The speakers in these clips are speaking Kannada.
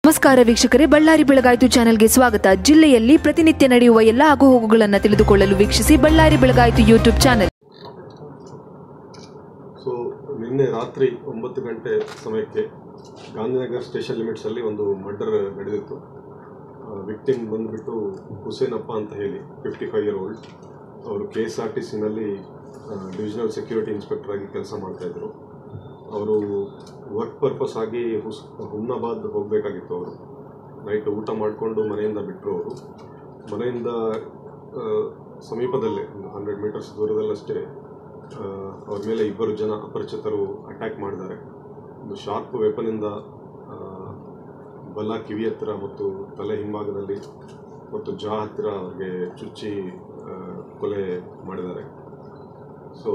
ನಮಸ್ಕಾರ ವೀಕ್ಷಕರೇ, ಬಳ್ಳಾರಿ ಬೆಳಗಾಯಿತು ಚಾನೆಲ್ಗೆ ಸ್ವಾಗತ. ಜಿಲ್ಲೆಯಲ್ಲಿ ಪ್ರತಿನಿತ್ಯ ನಡೆಯುವ ಎಲ್ಲ ಆಗುಹೋಗುಗಳನ್ನು ತಿಳಿದುಕೊಳ್ಳಲು ವೀಕ್ಷಿಸಿ ಬಳ್ಳಾರಿ ಬೆಳಗಾಯಿತು ಯೂಟ್ಯೂಬ್ ಚಾನೆಲ್. ಸೊ ನಿನ್ನೆ ರಾತ್ರಿ 9 ಗಂಟೆ ಸಮಯಕ್ಕೆ ಗಾಂಧಿನಗರ್ ಸ್ಟೇಷನ್ ಲಿಮಿಟ್ಸಲ್ಲಿ ಒಂದು ಮರ್ಡರ್ ನಡೆದಿತ್ತು. ವಿಕ್ಟಿಮ್ ಬಂದುಬಿಟ್ಟು ಹುಸೇನಪ್ಪ ಅಂತ ಹೇಳಿ 55 year old. ಅವರು KSRTCನಲ್ಲಿ ಡಿವಿಷನಲ್ ಸೆಕ್ಯೂರಿಟಿ ಇನ್ಸ್ಪೆಕ್ಟರ್ ಆಗಿ ಕೆಲಸ ಮಾಡ್ತಾಯಿದ್ರು. ಅವರು ವರ್ಕ್ ಪರ್ಪಸ್ ಆಗಿ ಹುಮ್ನಾಬಾದ್ ಹೋಗಬೇಕಾಗಿತ್ತು. ಅವರು ನೈಟ್ ಊಟ ಮಾಡಿಕೊಂಡು ಮನೆಯಿಂದ ಬಿಟ್ಟರು. ಅವರು ಮನೆಯಿಂದ ಸಮೀಪದಲ್ಲೇ ಒಂದು 100 meters ದೂರದಲ್ಲಷ್ಟೇ ಅವ್ರ ಮೇಲೆ 2 ಜನ ಅಪರಿಚಿತರು ಅಟ್ಯಾಕ್ ಮಾಡಿದ್ದಾರೆ. ಒಂದು ಶಾರ್ಪ್ ವೆಪನಿಂದ ಬಲ ಕಿವಿ ಹತ್ತಿರ ಮತ್ತು ತಲೆ ಹಿಂಭಾಗದಲ್ಲಿ ಮತ್ತು ಜಾ ಹತ್ತಿರ ಅವ್ರಿಗೆ ಚುಚ್ಚಿ ಕೊಲೆ ಮಾಡಿದ್ದಾರೆ. ಸೊ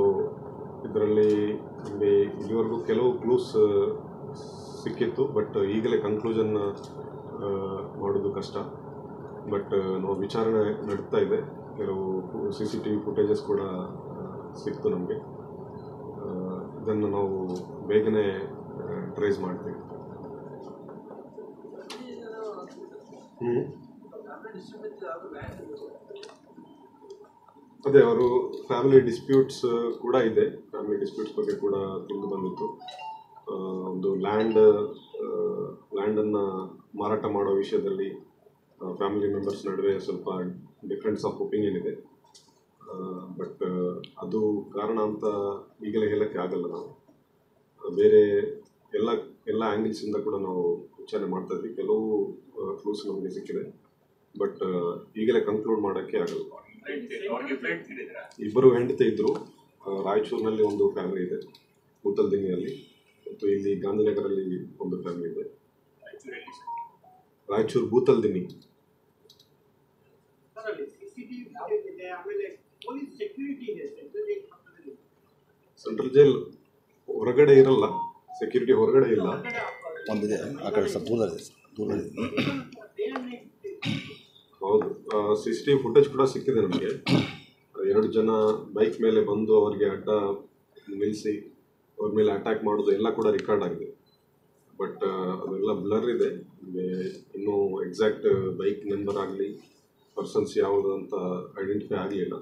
ಇದರಲ್ಲಿ ನಮಗೆ ಇಲ್ಲಿವರೆಗೂ ಕೆಲವು ಕ್ಲೂಸ್ ಸಿಕ್ಕಿತ್ತು, ಬಟ್ ಈಗಲೇ ಕನ್ಕ್ಲೂಷನ್ ಮಾಡೋದು ಕಷ್ಟ. ಬಟ್ ನಾವು ವಿಚಾರಣೆ ನಡೀತಾ ಇದೆ. ಕೆಲವು CCTV ಫುಟೇಜಸ್ ಕೂಡ ಸಿಕ್ತು ನಮಗೆ. ಇದನ್ನು ನಾವು ಬೇಗನೆ ಟ್ರೇಸ್ ಮಾಡ್ತೀವಿ. ಅದೇ ಅವರು ಫ್ಯಾಮಿಲಿ ಡಿಸ್ಪ್ಯೂಟ್ಸ್ ಕೂಡ ಇದೆ. ಫ್ಯಾಮಿಲಿ ಡಿಸ್ಪ್ಯೂಟ್ಸ್ ಬಗ್ಗೆ ಕೂಡ ತಿಳಿದು ಬಂದಿತ್ತು. ಒಂದು ಲ್ಯಾಂಡನ್ನು ಮಾರಾಟ ಮಾಡೋ ವಿಷಯದಲ್ಲಿ ಫ್ಯಾಮಿಲಿ ಮೆಂಬರ್ಸ್ ನಡುವೆ ಸ್ವಲ್ಪ ಡಿಫ್ರೆನ್ಸ್ ಆಫ್ ಒಪಿನಿಯನ್ ಇದೆ. ಬಟ್ ಅದು ಕಾರಣ ಅಂತ ಈಗಲೇ ಹೇಳೋಕ್ಕೆ ಆಗಲ್ಲ. ನಾವು ಬೇರೆ ಎಲ್ಲ ಆ್ಯಂಗಲ್ಸಿಂದ ಕೂಡ ನಾವು ವಿಚಾರಣೆ ಮಾಡ್ತಾ ಇದ್ವಿ. ಕೆಲವು ಕ್ಲೂಸ್ ನಮಗೆ ಸಿಕ್ಕಿದೆ, ಬಟ್ ಈಗಲೇ ಕನ್ಕ್ಲೂಡ್ ಮಾಡೋಕ್ಕೆ ಆಗಲ್ಲ. 2 ಹೆಂಡತಿ ಇದ್ದರು. ರಾಯಚೂರಿನಲ್ಲಿ ಒಂದು ಫ್ಯಾಮಿಲಿ ಇದೆ, ಕೂತಲ್ದಿನಿಯಲ್ಲಿ, ಮತ್ತು ಇಲ್ಲಿ ಗಾಂಧಿನಗರಲ್ಲಿ ಒಂದು ಫ್ಯಾಮಿಲಿ ಇದೆ. ರಾಯಚೂರು ಬೂತಲ್ದಿನಿ. ಸೆಂಟ್ರಲ್ ಜೈಲ್ ಹೊರಗಡೆ ಇರಲ್ಲ, ಸೆಕ್ಯೂರಿಟಿ ಹೊರಗಡೆ ಇಲ್ಲ. ಒಂದಿದೆ ಆ ಕಡೆ ಸ್ವಲ್ಪ ದೂರದಲ್ಲಿ. ಹೌದು, CCTV ಫುಟೇಜ್ ಕೂಡ ಸಿಕ್ಕಿದೆ ನಮಗೆ. 2 ಜನ ಬೈಕ್ ಮೇಲೆ ಬಂದು ಅವರಿಗೆ ಅಡ್ಡ ನಿಲ್ಲಿಸಿ ಅವ್ರ ಮೇಲೆ ಅಟ್ಯಾಕ್ ಮಾಡೋದು ಎಲ್ಲ ಕೂಡ ರೆಕಾರ್ಡ್ ಆಗಿದೆ. ಬಟ್ ಅದೆಲ್ಲ ಬ್ಲರ್ ಇದೆ. ಇನ್ನೂ ಎಕ್ಸಾಕ್ಟ್ ಬೈಕ್ ನಂಬರ್ ಆಗಲಿ ಪರ್ಸನ್ಸ್ ಯಾವುದು ಅಂತ ಐಡೆಂಟಿಫೈ ಆಗಲಿಲ್ಲ.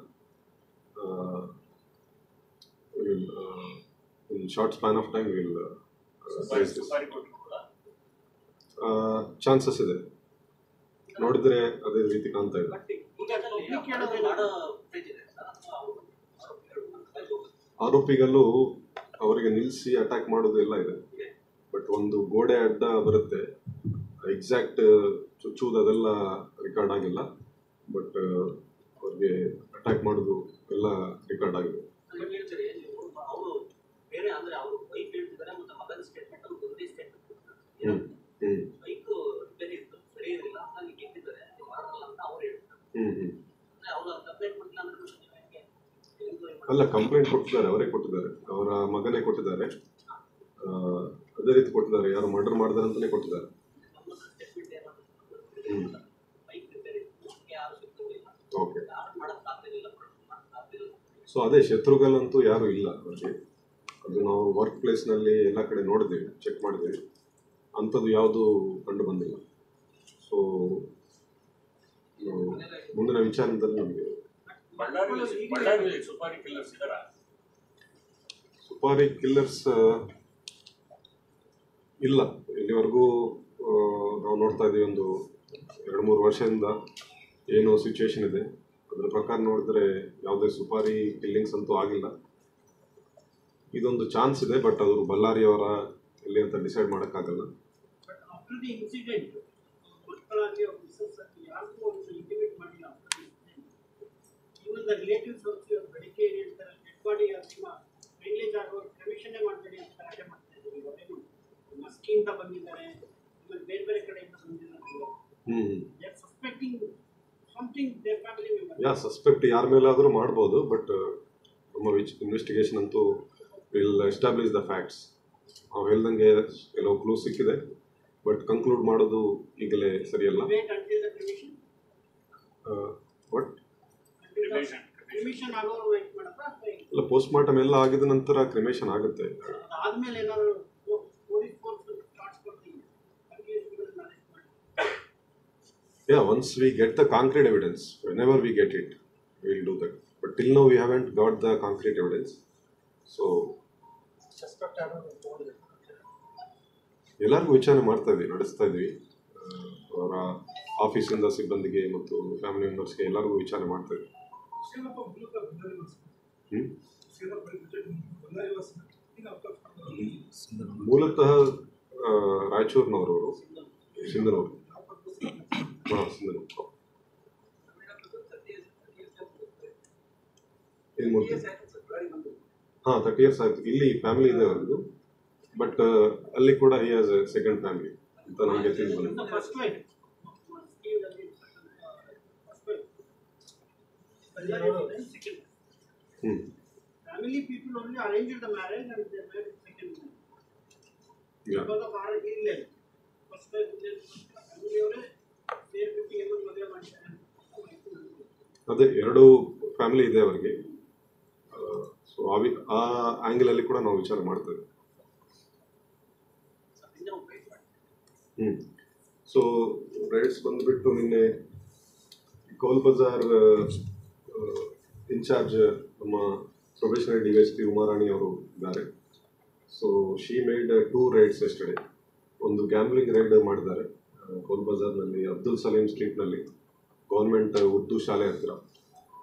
In short span of time will chances ಇದೆ. ನೋಡಿದ್ರೆ ಅದೇ ರೀತಿ ಕಾಣ್ತಾ ಇದೆ. ಆರೋಪಿಗಲ್ಲೂ ಅವರಿಗೆ ನಿಲ್ಲಿಸಿ ಅಟ್ಯಾಕ್ ಮಾಡೋದು ಎಲ್ಲ ಇದೆ. ಬಟ್ ಒಂದು ಗೋಡೆ ಅಡ್ಡ ಬರುತ್ತೆ, ಎಕ್ಸಾಕ್ಟ್ ಚುಚ್ಚುವುದು ಅದೆಲ್ಲ ರೆಕಾರ್ಡ್ ಆಗಿಲ್ಲ. ಬಟ್ ಅವ್ರಿಗೆ ಅಟ್ಯಾಕ್ ಮಾಡೋದು ಎಲ್ಲ ರೆಕಾರ್ಡ್ ಆಗಿದೆ. ಅಲ್ಲ, ಕಂಪ್ಲೇಂಟ್ ಕೊಟ್ಟಿದ್ದಾರೆ, ಅವರೇ ಕೊಟ್ಟಿದ್ದಾರೆ, ಅವರ ಮಗನೇ ಕೊಟ್ಟಿದ್ದಾರೆ. ಅದೇ ರೀತಿ ಕೊಟ್ಟಿದ್ದಾರೆ, ಯಾರು ಮರ್ಡರ್ ಮಾಡಿದಾರೆ ಅಂತಲೇ ಕೊಟ್ಟಿದ್ದಾರೆ. ಓಕೆ. ಸೊ ಅದೇ ಶತ್ರುಗಳಂತೂ ಯಾರೂ ಇಲ್ಲ ಅವರಿಗೆ. ಅದು ನಾವು ವರ್ಕ್ ಪ್ಲೇಸ್ನಲ್ಲಿ ಎಲ್ಲ ಕಡೆ ನೋಡಿದ್ದೇವೆ, ಚೆಕ್ ಮಾಡಿದ್ದೇವೆ, ಅಂಥದ್ದು ಯಾವುದು ಕಂಡು ಬಂದಿಲ್ಲ. ಸೊ ಮುಂದಿನ ವಿಚಾರದಲ್ಲಿ ನಮಗೆ ಸುಪಾರಿ ಕಿಲ್ಲರ್ಸ್ ಇಲ್ಲ. ಇಲ್ಲಿವರೆಗೂ ನಾವು ನೋಡ್ತಾ ಇದ್ದೀವಿ, ಒಂದು 2-3 ವರ್ಷದಿಂದ ಏನು ಸಿಚುವೇಶನ್ ಇದೆ ಅದರ ಪ್ರಕಾರ ನೋಡಿದ್ರೆ ಯಾವುದೇ ಸುಪಾರಿ ಕಿಲ್ಲಿಂಗ್ಸ್ ಅಂತೂ ಆಗಿಲ್ಲ. ಇದೊಂದು ಚಾನ್ಸ್ ಇದೆ, ಬಟ್ ಅವರು ಬಳ್ಳಾರಿಯವರ ಎಲ್ಲಿ ಅಂತ ಡಿಸೈಡ್ ಮಾಡೋಕ್ಕಾಗಲ್ಲ. ಸಸ್ಪೆಕ್ಟ್ ಯಾರ ಮೇಲಾದರೂ ಮಾಡ್ಬೋದು, ಬಟ್ ನಮ್ಮ ಇನ್ವೆಸ್ಟಿಗೇಷನ್ ಅಂತೂ ವಿಲ್ ಎಸ್ಟಾಬ್ಲಿಷ್ ದ ಫ್ಯಾಕ್ಟ್ಸ್. ನಾವು ಹೇಳ್ದಂಗೆ ಕೆಲವು ಕ್ಲೂ ಸಿಕ್ಕಿದೆ, ಬಟ್ ಕನ್ಕ್ಲೂಡ್ ಮಾಡೋದು ಈಗಲೇ ಸರಿಯಲ್ಲ. ಬಟ್ ಇಲ್ಲ, ಪೋಸ್ಟ್ ಮಾರ್ಟಮ್ ಎಲ್ಲ ಆಗಿದ ನಂತರ ಕ್ರಿಮೇಷನ್ ಆಗುತ್ತೆ. Yeah, once we get the concrete evidence, whenever we get it, we'll do that. But till now we haven't got the concrete evidence. So ಎಲ್ಲರಿಗೂ ವಿಚಾರಣೆ ಮಾಡ್ತಾ ಇದ್ವಿ, ನಡೆಸ್ತಾ ಇದ್ವಿ. ಅವರ ಆಫೀಸಿಂದ ಸಿಬ್ಬಂದಿಗೆ ಮತ್ತು ಫ್ಯಾಮಿಲಿ ಮೆಂಬರ್ಸ್ಗೆ ಎಲ್ಲರಿಗೂ ವಿಚಾರಣೆ ಮಾಡ್ತಾ ಇದ್ವಿ. ಮೂಲತಃ ರಾಯಚೂರಿನವರು, ಸಿಂಧನೂರು. ಹಾಂ, ಸಿಂಧನೂರು. ಏನು ಹಾಂ, 30 years ಆಯಿತು. ಇಲ್ಲಿ ಫ್ಯಾಮಿಲಿ ಇದೆ ಅವ್ರದ್ದು, ಬಟ್ ಅಲ್ಲಿ ಕೂಡ he has A second family ಅಂತ ನಮಗೆ ತಿಳಿದು ಬಂದಿದೆ. Family people only arranged the marriage and they married second marriage. Yeah. Because of our illegal. First family ಅವರೇ ಸೇರ್ಬಿಟ್ಟು ಏನೋ ಮದುವೆ ಮಾಡ್ತಾರೆ. ಅದೇ 2 ಫ್ಯಾಮಿಲಿ ಇದೆ ಅವರಿಗೆ. ಸೊ ಆ ಆ್ಯಂಗಲಲ್ಲಿ ಕೂಡ ನಾವು ವಿಚಾರ ಮಾಡ್ತೇವೆ. ಸೊ ರೈಟ್ಸ್ ಬಂದುಬಿಟ್ಟು ನಿನ್ನೆ ಕೌಲ್ ಬಜಾರ್ ಇನ್ಚಾರ್ಜ್ ನಮ್ಮ ಪ್ರೊಫೆಷನಲ್ DSP ಉಮಾರಾಣಿ ಅವರು ಇದ್ದಾರೆ. So she made 2 rides yesterday. ಒಂದು ಗ್ಯಾಮ್ಲಿಂಗ್ ರೈಡ್ ಮಾಡಿದ್ದಾರೆ ಕೌಲ್ ಬಜಾರ್ನಲ್ಲಿ, ಅಬ್ದುಲ್ ಸಲೀಂ ಸ್ಟ್ರೀಟ್ನಲ್ಲಿ, ಗೌರ್ಮೆಂಟ್ ಉರ್ದು ಶಾಲೆ ಹತ್ತಿರ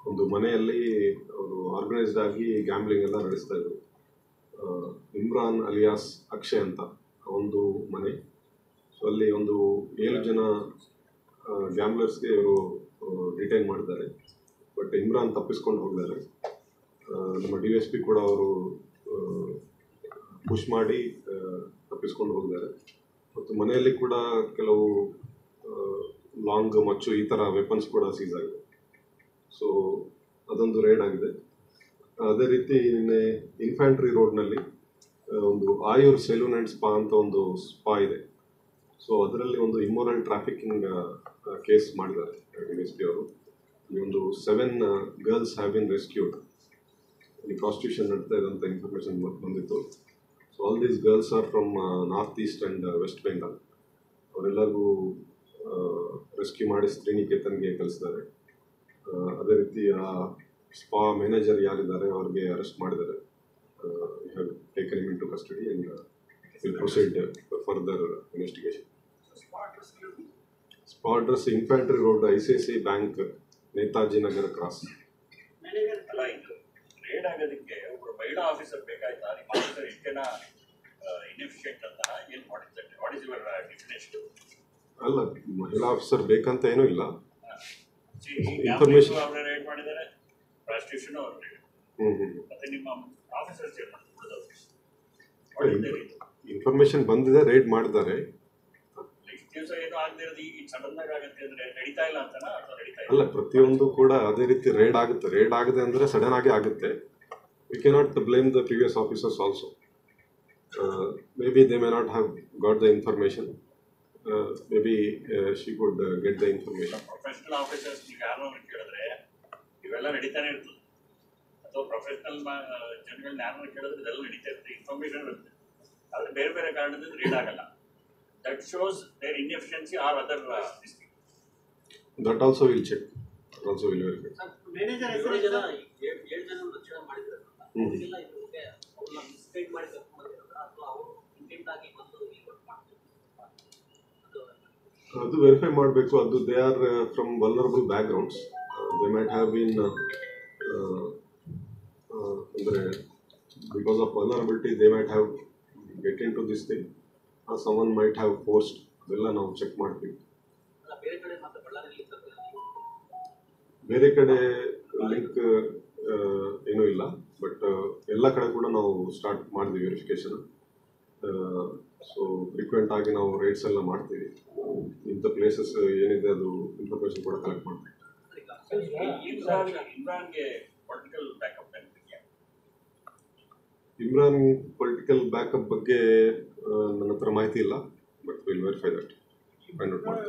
ಒಂದು ಮನೆಯಲ್ಲಿ ಅವರು ಆರ್ಗನೈಸ್ಡ್ ಆಗಿ ಗ್ಯಾಮ್ಲಿಂಗ್ ಎಲ್ಲ ನಡೆಸ್ತಾ ಇದ್ರು. ಇಮ್ರಾನ್ ಅಲಿಯಾಸ್ ಅಕ್ಷಯ್ ಅಂತ ಒಂದು ಮನೆ. ಸೊ ಅಲ್ಲಿ ಒಂದು 7 ಜನ ಗ್ಯಾಮ್ಲರ್ಸ್ಗೆ ಇವರು ಡಿಟೈನ್ ಮಾಡಿದ್ದಾರೆ. ಬಟ್ ಇಮ್ರಾನ್ ತಪ್ಪಿಸ್ಕೊಂಡು ಹೋಗಿದ್ದಾರೆ. ನಮ್ಮ DSP ಕೂಡ ಅವರು ಪುಷ್ ಮಾಡಿ ತಪ್ಪಿಸ್ಕೊಂಡು ಹೋಗಿದ್ದಾರೆ. ಮತ್ತು ಮನೆಯಲ್ಲಿ ಕೂಡ ಕೆಲವು ಲಾಂಗ್ ಮಚ್ಚು ಈ ಥರ ವೆಪನ್ಸ್ ಕೂಡ ಸೀಸ್ ಆಗಿದೆ. ಸೊ ಅದೊಂದು ರೈಡ್ ಆಗಿದೆ. ಅದೇ ರೀತಿ ನಿನ್ನೆ ಇನ್ಫ್ಯಾಂಟ್ರಿ ರೋಡ್ನಲ್ಲಿ ಒಂದು ಆಯುರ್ ಸೆಲೂನ್ ಆ್ಯಂಡ್ ಸ್ಪಾ ಅಂತ ಒಂದು ಸ್ಪಾ ಇದೆ. ಸೊ ಅದರಲ್ಲಿ ಒಂದು ಇಮ್ಮೋರಲ್ ಟ್ರಾಫಿಕಿಂಗ್ ಕೇಸ್ ಮಾಡಿದ್ದಾರೆ DSP ಅವರು. ಈ ಒಂದು 7 ಗರ್ಲ್ಸ್ ಹ್ಯಾವ್ ಬಿನ್ ರೆಸ್ಕ್ಯೂಡ್. ಈ ಪ್ರಾಸ್ಟಿಟ್ಯೂಷನ್ ನಡ್ತಾ ಇದ್ದಂಥ ಇನ್ಫಾರ್ಮೇಷನ್ ಬಂದಿತ್ತು. So all these girls are from north east and west Bengal. ಅವರೆಲ್ಲರಿಗೂ ರೆಸ್ಕ್ಯೂ ಮಾಡಿ ಶ್ರೀನಿಕೇತನ್ಗೆ ಕಳಿಸಿದ್ದಾರೆ. ಅದೇ ರೀತಿ ಆ ಸ್ಪಾ ಮ್ಯಾನೇಜರ್ ಯಾರಿದ್ದಾರೆ ಅವ್ರಿಗೆ ಅರೆಸ್ಟ್ ಮಾಡಿದ್ದಾರೆ. We have taken him into custody and will proceed further investigation. Spa address infantry road, ICICI bank, Netaji Nagar cross. Raid ಆಗೋದಕ್ಕೆ ಒಬ್ಬರು ಮಹಿಳಾ ಆಫೀಸರ್ ಬೇಕಾಯ್ತಾ? ನಿಮ್ಮ ಆಫೀಸರ್ ಇಷ್ಟೇನ ಇನ್ಎಫಿಷಿಯಂಟ್ ಅಂತ ಏನು ಮಾಡಿದ್ದಾರೆ? What is your definition? ಅಲ್ಲ, ಮಹಿಳಾ ಆಫೀಸರ್ ಬೇಕಂತ ಏನೂ ಇಲ್ಲ. ಇನ್ಫಾರ್ಮೇಶನ್ ಅವರೇ ರೇಡ್ ಮಾಡಿದ್ದಾರೆ, ಪ್ರಾಸ್ಟಿಟ್ಯೂಷನ್ ಅವರು ರೇಡ್. ಮತ್ತೆ ನಿಮ್ಮ ಆಫೀಸರ್ಸ್ ಏನು ಮಾಡ್ತಾರೆ? ಇನ್ಫಾರ್ಮೇಶನ್ ಬಂದಿದೆ, ರೇಡ್ ಮಾಡಿದ್ದಾರೆ. ಇಷ್ಟು ದಿವಸ ಏನು ಆಗದೆ ಇರೋದು ಈಗ ಸಡನ್ ಆಗಿ ಆಗುತ್ತೆ ಅಂದರೆ ನಡೀತಾ ಇಲ್ಲ ಅಂತನಾ ಅಥವಾ ನಡೀತಾ ಇಲ್ಲ? ಅಲ್ಲ, ಪ್ರತಿಯೊಂದು ಕೂಡ ಅದೇ ರೀತಿ ರೇಡ್ ಆಗುತ್ತೆ. ರೇಡ್ ಆಗದೆ ಅಂದರೆ ಸಡನ್ ಆಗಿ ಆಗುತ್ತೆ. We cannot blame the previous officers also. May be they may not have got the information. maybe she could get the information. Professional officers ಈಗ ಯಾರು ಕೇಳಿದ್ರೆ ಇವೆಲ್ಲ ನಡೀತಾನೆ ಇರ್ತದೆ. ಅಥವಾ ಪ್ರೊಫೆಷನಲ್ ಜನಗಳನ್ನ ಯಾರನ್ನ ಕೇಳಿದ್ರೆ ಇದೆಲ್ಲ ನಡೀತಾ ಇರ್ತದೆ, ಇನ್ಫಾರ್ಮೇಷನ್ ಇರುತ್ತೆ. ಆದರೆ ಬೇರೆ ಬೇರೆ ಕಾರಣದಿಂದ ರೀಡ್ ಆಗಲ್ಲ. That shows their inefficiency or other district. That also we'll check. Also we'll verify. Manager ಹೆಸರು ಜನ 7 ಜನ ರಚನೆ ಮಾಡಿದ್ದಾರೆ. ಅವರಿಗೆಲ್ಲ ಇದಕ್ಕೆ ಅವನ್ನ ಮಿಸ್ಗೈಡ್ ಮಾಡಿ ಕರ್ಕೊಂಡು ಬಂದಿರೋದು ಅಥವಾ ಅವರು ಇಂಟೆಂಟ್ ಆಗಿ ಬಂದು ರಿಪೋರ್ಟ್ ಮಾಡ್ತಾರೆ? ಅದು ವೆರಿಫೈ ಮಾಡಬೇಕು. ಅದು they are from vulnerable backgrounds. They might have been ಅಂದರೆ because of vulnerability they might have get into this thing. Someone might have post. ಅದೆಲ್ಲ ನಾವು ಚೆಕ್ ಮಾಡ್ತೀವಿ. ಬೇರೆ ಕಡೆ ಲಿಂಕ್ ಏನೂ ಇಲ್ಲ, ಬಟ್ ಎಲ್ಲ ಕಡೆ ಕೂಡ ನಾವು ಸ್ಟಾರ್ಟ್ ಮಾಡಿದ್ವಿ ವೆರಿಫಿಕೇಷನ್. ಸೊ ಫ್ರೀಕ್ವೆಂಟ್ ಆಗಿ ನಾವು ರೇಟ್ಸ್ ಎಲ್ಲ ಮಾಡ್ತೀವಿ. ಇಂಥ ಪ್ಲೇಸಸ್ ಏನಿದೆ ಅದು ಇನ್ಫಾರ್ಮೇಷನ್ ಕೂಡ ಕಲೆಕ್ಟ್ ಮಾಡ್ತೀವಿ. ಇಮ್ರಾನ್ ಪೊಲಿಟಿಕಲ್ ಬ್ಯಾಕಪ್ ಬಗ್ಗೆ ನನ್ನ ಹತ್ರ ಮಾಹಿತಿ ಇಲ್ಲ, but will verify that. Find out ಮಾಡಿ.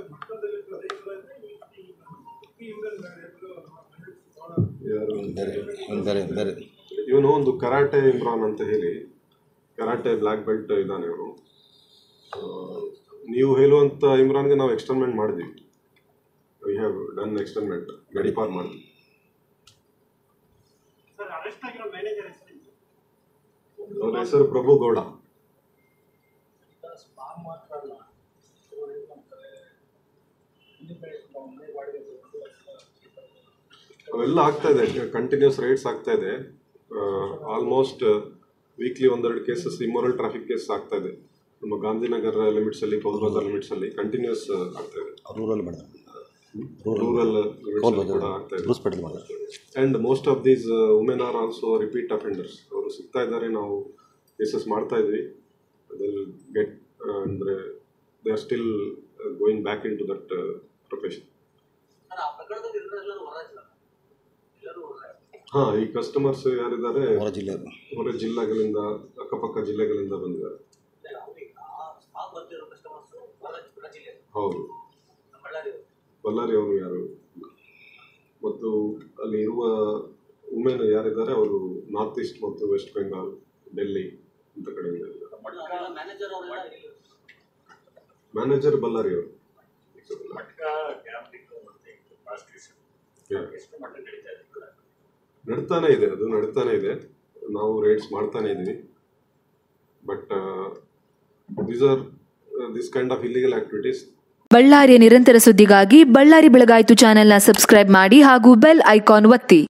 ಇವನು ಒಂದು ಕರಾಟೆ ಇಮ್ರಾನ್ ಅಂತ ಹೇಳಿ, ಕರಾಟೆ ಬ್ಲ್ಯಾಕ್ ಬೆಲ್ಟ್ ಇದ್ದಾನೆ ಇವನು. ನೀವು ಹೇಳುವಂಥ ಇಮ್ರಾನ್ಗೆ ನಾವು ಎಕ್ಸ್ಟರ್ಮೆಂಟ್ ಮಾಡಿದ್ವಿ. ವಿ ಹ್ಯಾವ್ ಡನ್ ಎಕ್ಸ್ಟರ್ಮೆಂಟ್ ಗಡಿಪಾರ್ ಮಾಡಿ. ಸರ್ ಅರೆಸ್ಟ್ ಆಗಿರೋ ಮ್ಯಾನೇಜರ್ ಹೆಸರು ಅವ್ರ ಹೆಸರು ಪ್ರಭು ಗೌಡ. ಸ್ಪಾಮ್ ಮಾತ್ರ ಅಲ್ಲ, ಅವೆಲ್ಲ ಆಗ್ತಾ ಇದೆ, ಕಂಟಿನ್ಯೂಸ್ ರೈಡ್ಸ್ ಆಗ್ತಾ ಇದೆ. ಆಲ್ಮೋಸ್ಟ್ ವೀಕ್ಲಿ ಒಂದೆರಡು ಕೇಸಸ್ ಇಮ್ಮೋರಲ್ ಟ್ರಾಫಿಕ್ ಕೇಸ್ ಆಗ್ತಾ ಇದೆ ನಮ್ಮ ಗಾಂಧಿನಗರ ಲಿಮಿಟ್ಸ್ ಅಲ್ಲಿ, ಕೌಲ್ ಬಜಾರ್ ಲಿಮಿಟ್ಸ್ ಅಲ್ಲಿ ಕಂಟಿನ್ಯೂಸ್ ಆಗ್ತಾ ಇದೆ. ರೂರಲ್ ಮಾಡಿದೆ, ರೂರಲ್ ಲಿಮಿಟ್ಸ್ ಕೂಡ ಆಗ್ತಾ ಇದೆ. ಹಾಸ್ಪಿಟಲ್ ಮಾಡಿದೆ. And most of these women are also repeat offenders. ಅವರು ಸಿಗ್ತಾ ಇದ್ದಾರೆ, ನಾವು ಕೇಸಸ್ ಮಾಡ್ತಾ ಇದ್ವಿ. ಅದೆಲ್ಲ ಗೆಟ್ ಅಂದರೆ they are still going back into that profession. Sir ಆ ಪ್ರಕರಣದಲ್ಲಿ ಎಲ್ಲರೂ ಎಲ್ಲರೂ ಹಾಂ, ಈ ಕಸ್ಟಮರ್ಸ್ ಯಾರಿದ್ದಾರೆ ಹೊರ ಜಿಲ್ಲೆ, ಹೊರ ಜಿಲ್ಲೆಗಳಿಂದ, ಅಕ್ಕಪಕ್ಕ ಜಿಲ್ಲೆಗಳಿಂದ ಬಂದಿದ್ದಾರೆ. ಸ್ಪಾಮ್ ಬರ್ತಿರೋ ಕಸ್ಟಮರ್ಸ್ ಜಿಲ್ಲೆ, ಹೌದು, ಬಳ್ಳಾರಿ ಬಳ್ಳಾರಿ ಅವರು ಯಾರು, ಮತ್ತು ಅಲ್ಲಿ ಇರುವ ವುಮೆನ್ ಯಾರಿದ್ದಾರೆ ಅವರು ನಾರ್ತ್ ಈಸ್ಟ್ ಮತ್ತು ವೆಸ್ಟ್ ಬೆಂಗಾಲ್, ಡೆಲ್ಲಿ ಇಂಥ ಕಡೆಯಿಂದ ಇದ್ದಾರೆ. ಮ್ಯಾನೇಜರ್ ಅವರೆಲ್ಲ ಮ್ಯಾನೇಜರ್ ಬಳ್ಳಾರಿ ಅವರು. ಮಟ್ಕ ಗ್ಯಾಮ್ಲಿಂಗ್ ಮತ್ತೆ ಪ್ರಾಸ್ಟಿಟ್ಯೂಷನ್ ಎಷ್ಟು ಮಟ್ಟ ನಡೀತಾ ಇದೆ? ನಡ್ತಾನೆ ಇದೆ, ಅದು ನಡ್ತಾನೆ ಇದೆ. ನಾವು ರೇಡ್ಸ್ ಮಾಡ್ತಾನೆ ಇದ್ದೀವಿ. But this kind of illegal activities. ಬಳ್ಳಾರಿಯ ನಿರಂತರ ಸುದ್ದಿಗಾಗಿ ಬಳ್ಳಾರಿ ಬೆಳಗಾಯಿತು ಚಾನೆಲ್ನ ಸಬ್ಸ್ಕ್ರೈಬ್ ಮಾಡಿ ಹಾಗೂ ಬೆಲ್ ಐಕಾನ್ ಒತ್ತಿ.